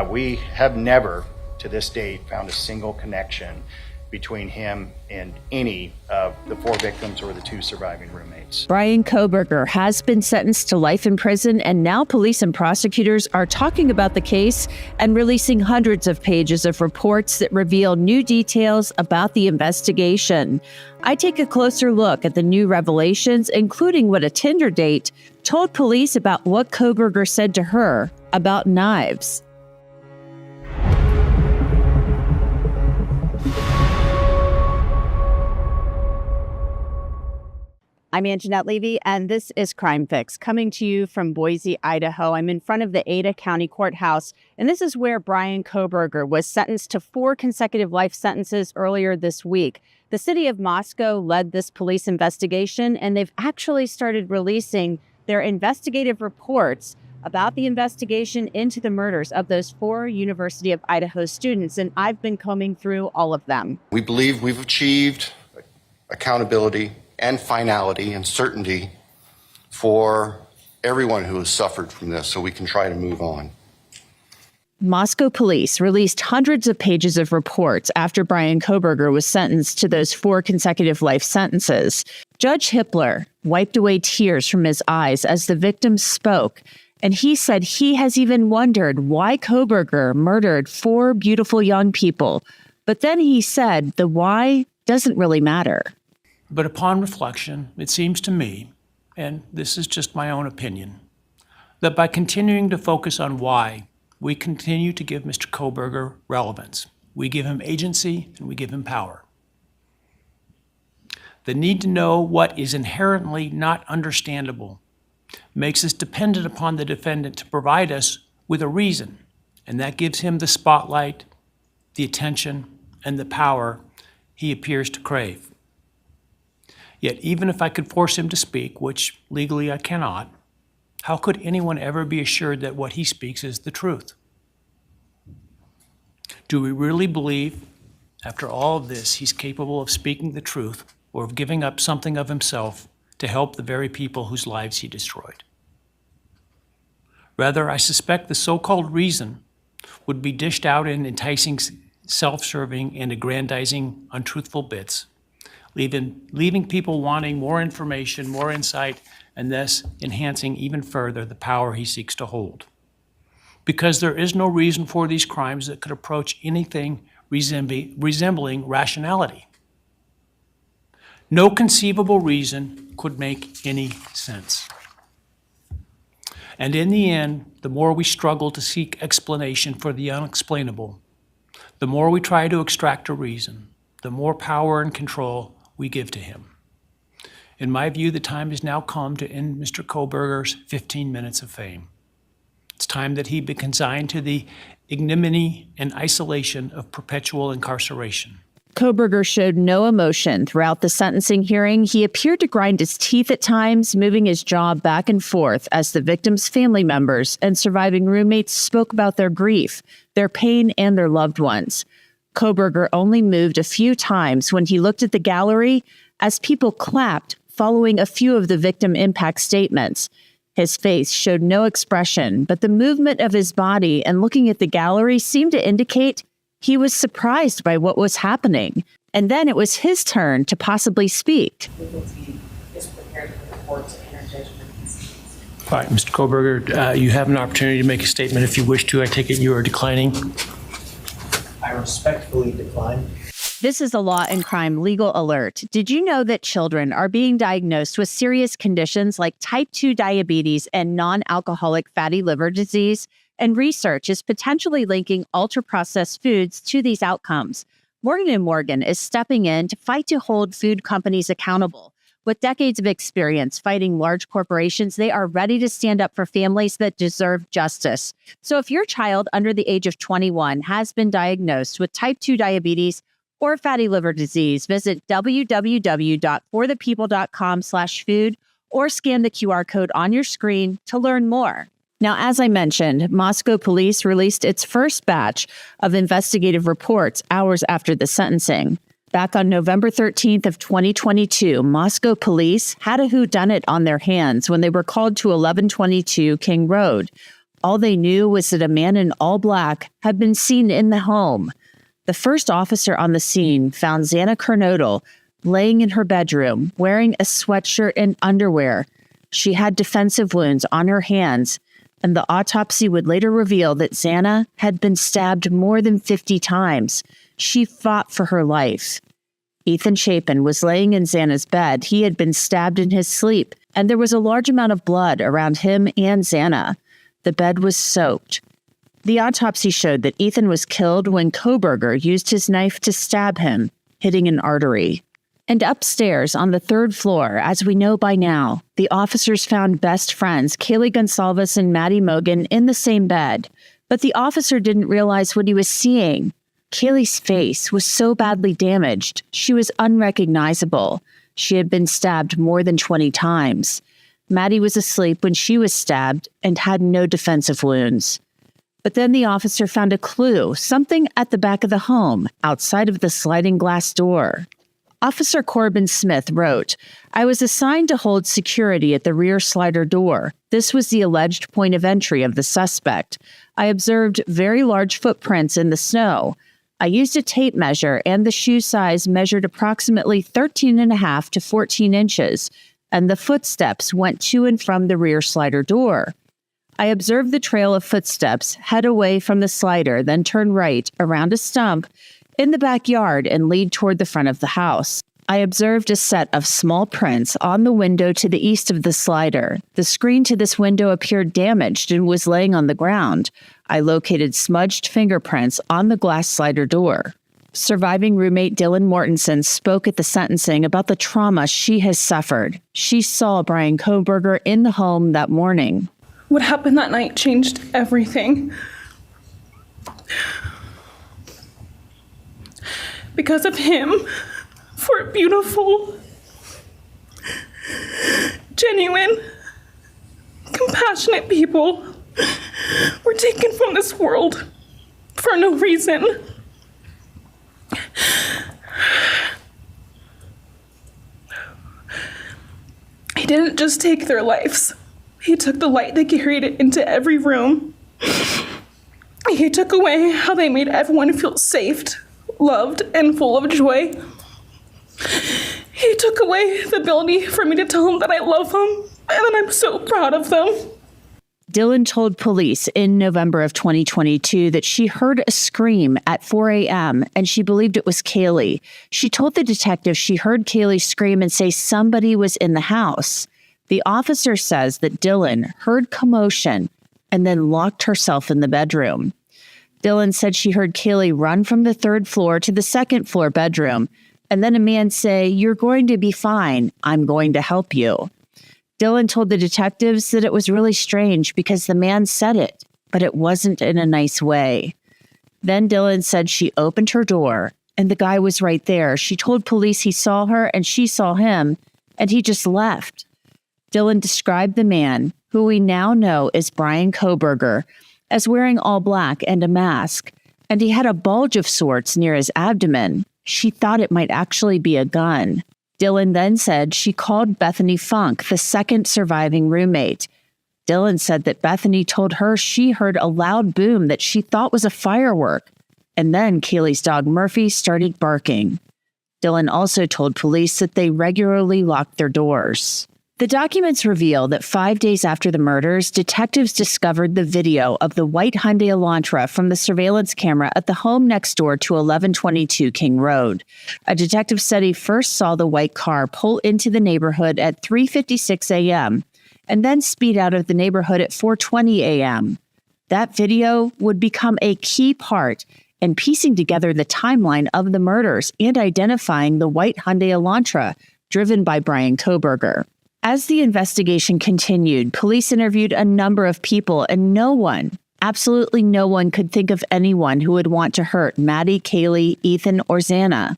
We have never, to this date, found a single connection between him and any of the 4 victims or the 2 surviving roommates. Bryan Kohberger has been sentenced to life in prison, and now police and prosecutors are talking about the case and releasing hundreds of pages of reports that reveal new details about the investigation. I take a closer look at the new revelations, including what a Tinder date told police about what Kohberger said to her about knives. I'm Angenette Levy, and this is Crime Fix, coming to you from Boise, Idaho. I'm in front of the Ada County Courthouse, and this is where Bryan Kohberger was sentenced to 4 consecutive life sentences earlier this week. The city of Moscow led this police investigation, and they've actually started releasing their investigative reports about the investigation into the murders of those 4 University of Idaho students, and I've been combing through all of them. We believe we've achieved accountability and finality and certainty for everyone who has suffered from this, so we can try to move on. Moscow police released hundreds of pages of reports after Bryan Kohberger was sentenced to those 4 consecutive life sentences. Judge Hippler wiped away tears from his eyes as the victims spoke, and he said he has even wondered why Kohberger murdered 4 beautiful young people. But then he said the why doesn't really matter. But upon reflection, it seems to me, and this is just my own opinion, that by continuing to focus on why, we continue to give Mr. Kohberger relevance. We give him agency and we give him power. The need to know what is inherently not understandable makes us dependent upon the defendant to provide us with a reason, and that gives him the spotlight, the attention, and the power he appears to crave. Yet even if I could force him to speak, which legally I cannot, how could anyone ever be assured that what he speaks is the truth? Do we really believe, after all of this, he's capable of speaking the truth or of giving up something of himself to help the very people whose lives he destroyed? Rather, I suspect the so-called reason would be dished out in enticing, self-serving, and aggrandizing, untruthful bits, leaving people wanting more information, more insight, and thus enhancing even further the power he seeks to hold. Because there is no reason for these crimes that could approach anything resembling rationality. No conceivable reason could make any sense. And in the end, the more we struggle to seek explanation for the unexplainable, the more we try to extract a reason, the more power and control we give to him. In my view, the time has now come to end Mr. Kohberger's 15 minutes of fame. It's time that he be consigned to the ignominy and isolation of perpetual incarceration. Kohberger showed no emotion throughout the sentencing hearing. He appeared to grind his teeth at times, moving his jaw back and forth as the victims' family members and surviving roommates spoke about their grief, their pain, and their loved ones. Kohberger only moved a few times when he looked at the gallery as people clapped following a few of the victim impact statements. His face showed no expression, but the movement of his body and looking at the gallery seemed to indicate he was surprised by what was happening. And then it was his turn to possibly speak. Legal team is prepared for the court to enter judgment. All right, Mr. Kohberger, you have an opportunity to make a statement if you wish to. I take it you are declining. I respectfully decline. This is a Law&Crime legal alert. Did you know that children are being diagnosed with serious conditions like type 2 diabetes and non-alcoholic fatty liver disease? And research is potentially linking ultra-processed foods to these outcomes. Morgan & Morgan is stepping in to fight to hold food companies accountable. With decades of experience fighting large corporations, they are ready to stand up for families that deserve justice. So if your child under the age of 21 has been diagnosed with type 2 diabetes or fatty liver disease, visit www.forthepeople.com/food or scan the QR code on your screen to learn more. Now, as I mentioned, Moscow police released its first batch of investigative reports hours after the sentencing. Back on November 13th of 2022, Moscow police had a whodunit on their hands when they were called to 1122 King Road. All they knew was that a man in all black had been seen in the home. The first officer on the scene found Xana Kernodle laying in her bedroom, wearing a sweatshirt and underwear. She had defensive wounds on her hands, and the autopsy would later reveal that Xana had been stabbed more than 50 times. She fought for her life. Ethan Chapin was laying in Xana's bed. He had been stabbed in his sleep, and there was a large amount of blood around him and Xana. The bed was soaked. The autopsy showed that Ethan was killed when Kohberger used his knife to stab him, hitting an artery. And upstairs on the third floor, as we know by now, the officers found best friends Kaylee Gonsalves and Maddie Mogan in the same bed. But the officer didn't realize what he was seeing. Kaylee's face was so badly damaged, she was unrecognizable. She had been stabbed more than 20 times. Maddie was asleep when she was stabbed and had no defensive wounds. But then the officer found a clue, something at the back of the home, outside of the sliding glass door. Officer Corbin Smith wrote, "I was assigned to hold security at the rear slider door. This was the alleged point of entry of the suspect. I observed very large footprints in the snow. I used a tape measure, and the shoe size measured approximately 13.5 to 14 inches, and the footsteps went to and from the rear slider door. I observed the trail of footsteps head away from the slider, then turn right around a stump in the backyard and lead toward the front of the house. I observed a set of small prints on the window to the east of the slider. The screen to this window appeared damaged and was laying on the ground. I located smudged fingerprints on the glass slider door." Surviving roommate Dylan Mortensen spoke at the sentencing about the trauma she has suffered. She saw Bryan Kohberger in the home that morning. What happened that night changed everything. Because of him, 4 beautiful, genuine, compassionate people were taken from this world for no reason. He didn't just take their lives. He took the light they carried it into every room. He took away how they made everyone feel safe, loved, and full of joy. He took away the ability for me to tell him that I love him and that I'm so proud of them. Dylan told police in November of 2022 that she heard a scream at 4 a.m. and she believed it was Kaylee. She told the detective she heard Kaylee scream and say somebody was in the house. The officer says that Dylan heard commotion and then locked herself in the bedroom. Dylan said she heard Kaylee run from the 3rd floor to the 2nd floor bedroom, and then a man say, "You're going to be fine. I'm going to help you." Dylan told the detectives that it was really strange because the man said it, but it wasn't in a nice way. Then Dylan said she opened her door, and the guy was right there. She told police he saw her and she saw him, and he just left. Dylan described the man, who we now know is Bryan Kohberger, as wearing all black and a mask, and he had a bulge of sorts near his abdomen. She thought it might actually be a gun. Dylan then said she called Bethany Funk, the second surviving roommate. Dylan said that Bethany told her she heard a loud boom that she thought was a firework, and then Kaylee's dog Murphy started barking. Dylan also told police that they regularly locked their doors. The documents reveal that 5 days after the murders, detectives discovered the video of the white Hyundai Elantra from the surveillance camera at the home next door to 1122 King Road. A detective said he first saw the white car pull into the neighborhood at 3:56 a.m. and then speed out of the neighborhood at 4:20 a.m. That video would become a key part in piecing together the timeline of the murders and identifying the white Hyundai Elantra driven by Bryan Kohberger. As the investigation continued, police interviewed a number of people, and no one, absolutely no one, could think of anyone who would want to hurt Maddie, Kaylee, Ethan, or Xana.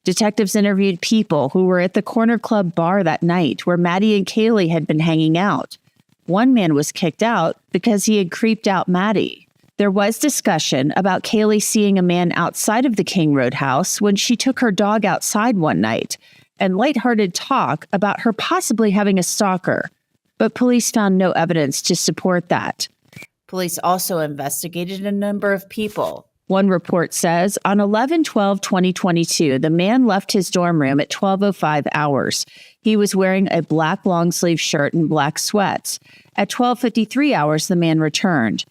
Detectives interviewed people who were at the Corner Club bar that night where Maddie and Kaylee had been hanging out. One man was kicked out because he had creeped out Maddie. There was discussion about Kaylee seeing a man outside of the King Road house when she took her dog outside one night, and lighthearted talk about her possibly having a stalker, but police found no evidence to support that. Police also investigated a number of people. One report says on 11/12/2022, the man left his dorm room at 12:05 hours. He was wearing a black long-sleeve shirt and black sweats. At 12:53 hours, the man returned.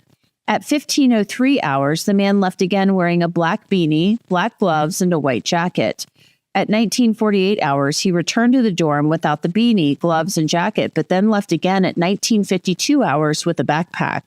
At 15:03 hours, the man left again wearing a black beanie, black gloves, and a white jacket. At 19:48 hours, he returned to the dorm without the beanie, gloves, and jacket, but then left again at 19:52 hours with a backpack.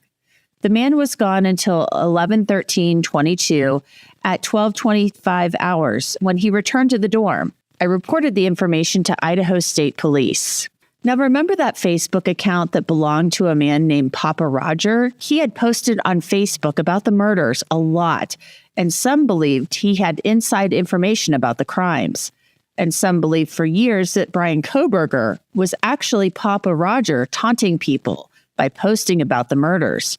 The man was gone until 11/13/22 at 12:25 hours when he returned to the dorm. I reported the information to Idaho State Police. Now, remember that Facebook account that belonged to a man named Papa Roger? He had posted on Facebook about the murders a lot, and some believed he had inside information about the crimes. And some believed for years that Bryan Kohberger was actually Papa Roger taunting people by posting about the murders.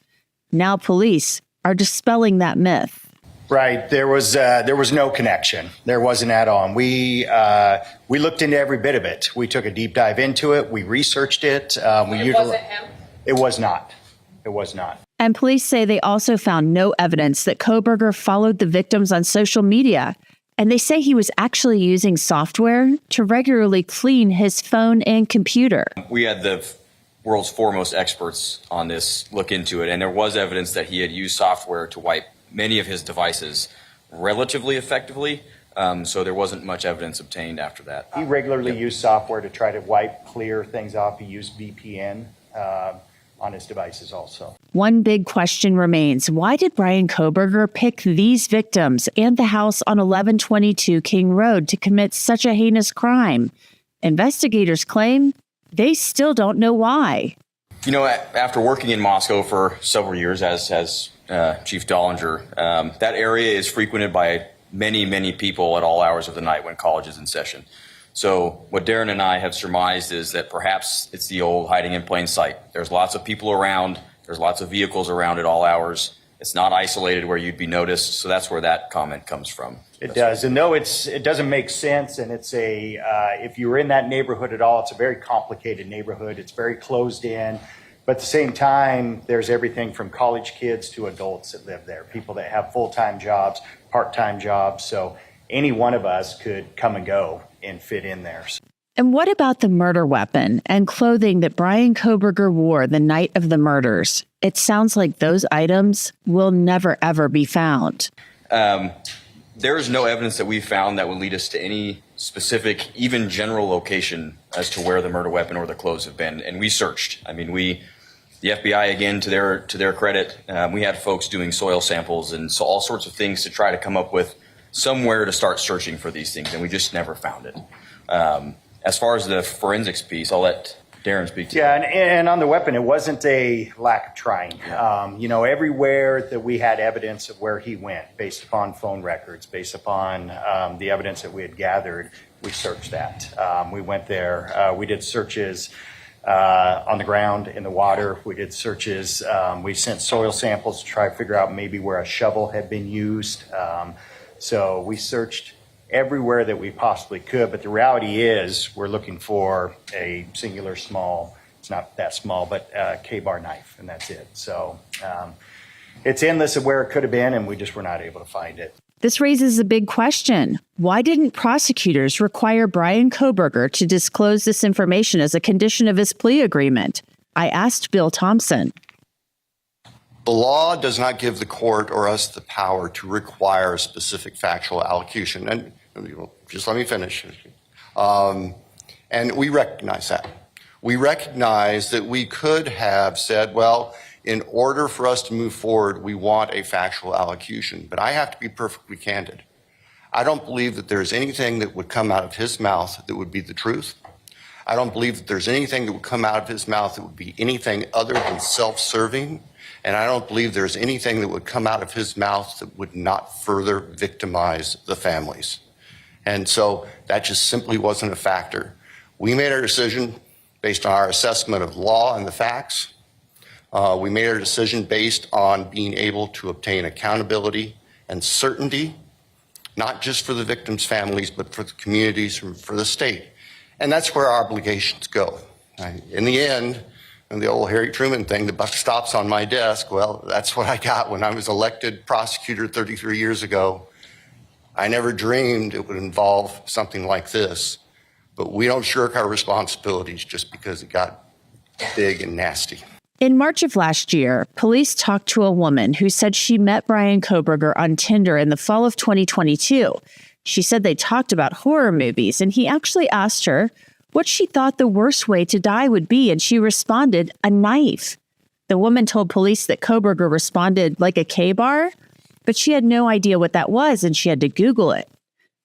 Now police are dispelling that myth. Right. There was no connection. There wasn't at all. And we looked into every bit of it. We took a deep dive into it. We researched it. It wasn't him? It was not. It was not. And police say they also found no evidence that Kohberger followed the victims on social media. And they say he was actually using software to regularly clean his phone and computer. We had the world's foremost experts on this look into it, and there was evidence that he had used software to wipe many of his devices relatively effectively, so there wasn't much evidence obtained after that. He regularly used software to try to clear things off. He used VPN on his devices also. One big question remains. Why did Bryan Kohberger pick these victims and the house on 1122 King Road to commit such a heinous crime? Investigators claim they still don't know why. You know, after working in Moscow for several years as Chief Dollinger, that area is frequented by many, many people at all hours of the night when college is in session. So what Darren and I have surmised is that perhaps it's the old hiding in plain sight. There's lots of people around. There's lots of vehicles around at all hours. It's not isolated where you'd be noticed. So that's where that comment comes from. It does. And no, it doesn't make sense. And it's if you were in that neighborhood at all, it's a very complicated neighborhood. It's very closed in. But at the same time, there's everything from college kids to adults that live there, people that have full-time jobs, part-time jobs. So any one of us could come and go and fit in there. And what about the murder weapon and clothing that Bryan Kohberger wore the night of the murders? It sounds like those items will never, ever be found. There is no evidence that we found that would lead us to any specific, even general location as to where the murder weapon or the clothes have been. And we searched. I mean, the FBI, again, to their credit, we had folks doing soil samples and so all sorts of things to try to come up with somewhere to start searching for these things, and we just never found it. As far as the forensics piece, I'll let Darren speak to that. Yeah, and on the weapon, it wasn't a lack of trying. Everywhere that we had evidence of where he went, based upon phone records, based upon the evidence that we had gathered, we searched that. We went there. We did searches on the ground, in the water. We did searches. We sent soil samples to try to figure out maybe where a shovel had been used. So we searched everywhere that we possibly could, but the reality is we're looking for a singular small, it's not that small, but K-bar knife, and that's it. So it's endless of where it could have been, and we just were not able to find it. This raises a big question. Why didn't prosecutors require Bryan Kohberger to disclose this information as a condition of his plea agreement? I asked Bill Thompson. The law does not give the court or us the power to require a specific factual allocution. And just let me finish. And we recognize that. We recognize that we could have said, well, in order for us to move forward, we want a factual allocution. But I have to be perfectly candid. I don't believe that there's anything that would come out of his mouth that would be the truth. I don't believe that there's anything that would come out of his mouth that would be anything other than self-serving. And I don't believe there's anything that would come out of his mouth that would not further victimize the families. And so that just simply wasn't a factor. We made our decision based on our assessment of law and the facts. We made our decision based on being able to obtain accountability and certainty, not just for the victims' families, but for the communities and for the state. And that's where our obligations go. In the end, And the old Harry Truman thing, the buck stops on my desk. Well, that's what I got when I was elected prosecutor 33 years ago. I never dreamed it would involve something like this, but we don't shirk our responsibilities just because it got big and nasty. In March of last year, police talked to a woman who said she met Bryan Kohberger on Tinder in the fall of 2022. She said they talked about horror movies, and he actually asked her what she thought the worst way to die would be, and she responded, a knife. The woman told police that Kohberger responded like a K-bar, but she had no idea what that was, and she had to Google it.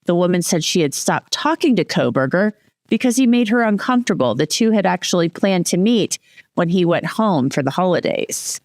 The woman said she had stopped talking to Kohberger because he made her uncomfortable. The two had actually planned to meet when he went home for the holidays.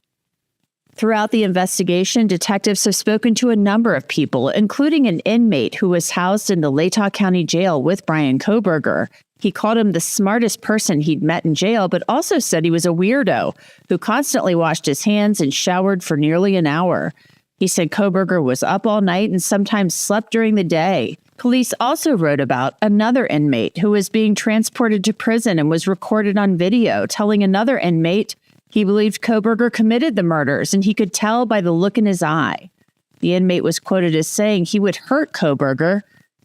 Throughout the investigation, detectives have spoken to a number of people, including an inmate who was housed in the Latah County Jail with Bryan Kohberger. He called him the smartest person he'd met in jail, but also said he was a weirdo who constantly washed his hands and showered for nearly an hour. He said Kohberger was up all night and sometimes slept during the day. Police also wrote about another inmate who was being transported to prison and was recorded on video, telling another inmate he believed Kohberger committed the murders, and he could tell by the look in his eye. The inmate was quoted as saying he would hurt Kohberger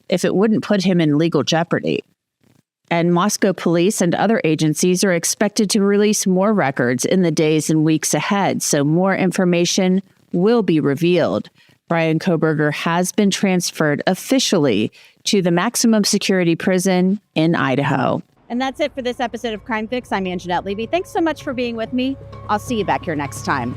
if it wouldn't put him in legal jeopardy. And Moscow police and other agencies are expected to release more records in the days and weeks ahead, so more information will be revealed. Bryan Kohberger has been transferred officially to the maximum security prison in Idaho. And that's it for this episode of Crime Fix. I'm Angenette Levy. Thanks so much for being with me. I'll see you back here next time.